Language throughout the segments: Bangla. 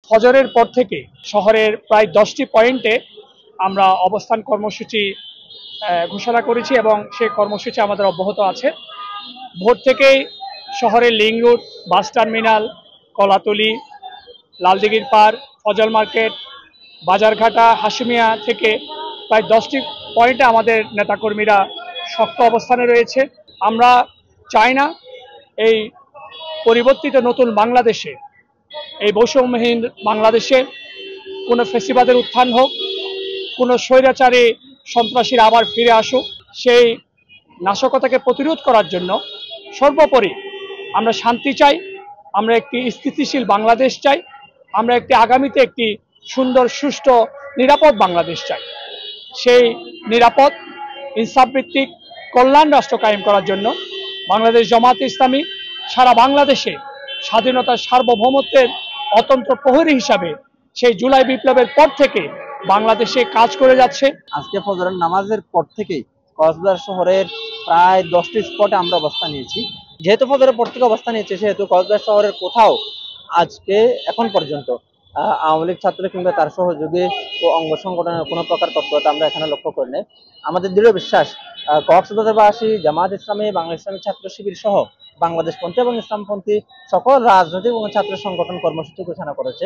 ফজরের পর থেকে শহরের প্রায় 10টি পয়েন্টে আমরা অবস্থান কর্মসূচি ঘোষণা করেছি এবং সেই কর্মসূচি আমাদের অব্যাহত আছে। ভোর থেকেই শহরের Link Road, bus terminal, Kolatoli, লালদিঘির পার, ফজল মার্কেট, বাজারঘাটা, হাসিমিয়া থেকে প্রায় 10টি পয়েন্টে আমাদের নেতাকর্মীরা শক্ত অবস্থানে রয়েছে। আমরা চাই না এই পরিবর্তিত নতুন বাংলাদেশে, এই বৈষম্যহীন বাংলাদেশে কোনো ফ্যাসিবাদের উত্থান হোক, কোনো স্বৈরাচারী সন্ত্রাসীরা আবার ফিরে আসুক। সেই নাশকতাকে প্রতিরোধ করার জন্য সর্বোপরি আমরা শান্তি চাই, আমরা একটি স্থিতিশীল বাংলাদেশ চাই, আমরা আগামীতে একটি সুন্দর, সুষ্ঠু, নিরাপদ বাংলাদেশ চাই। সেই নিরাপদ, ইনসাফভিত্তিক, কল্যাণ রাষ্ট্র কায়েম করার জন্য বাংলাদেশ জামায়াতে ইসলামী সারা বাংলাদেশে স্বাধীনতার সার্বভৌমত্বের অতন্ত্র প্রহরী হিসাবে সেই জুলাই বিপ্লবের পর থেকে বাংলাদেশে কাজ করে যাচ্ছে। আজকে ফজরের নামাজের পর থেকেই কক্সবাজার শহরের প্রায় 10টি স্পটে আমরা অবস্থান নিয়েছি। যেহেতু ফজরের পর থেকে অবস্থান নিয়েছি, সেহেতু কক্সবাজার শহরের কোথাও আজকে এখন পর্যন্ত আওয়ামী লীগ ছাত্র কিংবা তার সহযোগী ও অঙ্গ সংগঠনের কোনো প্রকার তৎপরতা আমরা এখানে লক্ষ্য করি নাই। আমাদের দৃঢ় বিশ্বাস, কক্সবাজারবাসী, জামায়াত ইসলামী, বাংলা ইসলামী ছাত্র শিবির সহ বাংলাদেশপন্থী এবং ইসলামপন্থী সকল রাজনৈতিক এবং ছাত্র সংগঠন কর্মসূচি ঘোষণা করেছে।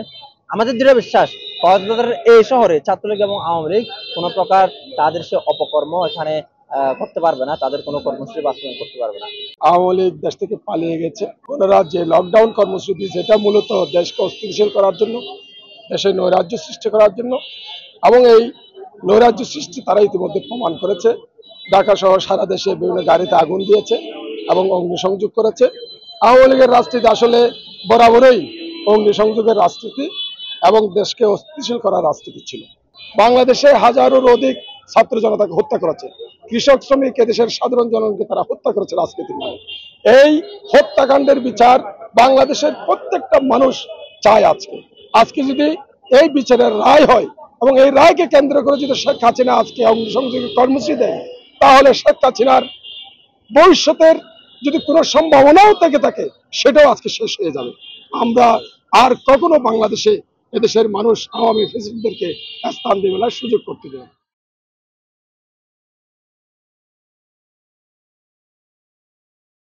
আমাদের দৃঢ় বিশ্বাস, কক্সবাজারের এই শহরে ছাত্রলীগ এবং আওয়ামী লীগ কোনো প্রকার তাদের সে অপকর্ম এখানে করতে পারবে না, তাদের কোনো কর্মসূচি বাস্তবায়ন করতে পারবে না। আওয়ামী লীগ দেশ থেকে পালিয়ে গেছে। ওনারা যে লকডাউন কর্মসূচি, সেটা মূলত দেশকে অস্থিতিশীল করার জন্য, দেশে নৈরাজ্য সৃষ্টি করার জন্য, এবং এই নৈরাজ্য সৃষ্টি তারা ইতিমধ্যে প্রমাণ করেছে। ঢাকা সহ সারা দেশে বিভিন্ন গাড়িতে আগুন দিয়েছে এবং অগ্নিসংযোগ করেছে। আওয়ামী লীগের রাজনীতি আসলে বরাবরই অগ্নিসংযোগের রাজনীতি এবং দেশকে অস্থিতিশীল করার রাজনীতি ছিল। বাংলাদেশে হাজারের অধিক ছাত্র জনতাকে হত্যা করেছে, কৃষক, শ্রমিক, দেশের সাধারণ জনগণকে তারা হত্যা করেছে রাজনীতির নামে। এই হত্যাকাণ্ডের বিচার বাংলাদেশের প্রত্যেকটা মানুষ চায়। আজকে যদি এই বিচারের রায় হয় এবং এই রায়কে কেন্দ্র করে যদি শেখ হাসিনা আজকে অগ্নিসংযোগের কর্মসূচি দেয়, তাহলে শেখ হাসিনার ভবিষ্যতের যদি কোনো সম্ভাবনাও থেকে থাকে, সেটাও আজকে শেষ হয়ে যাবে। আমরা আর কখনো বাংলাদেশে এদেশের মানুষ আওয়ামী ফ্যাসিস্টদেরকে স্থান দেবে না, সুযোগ করতে দেবে।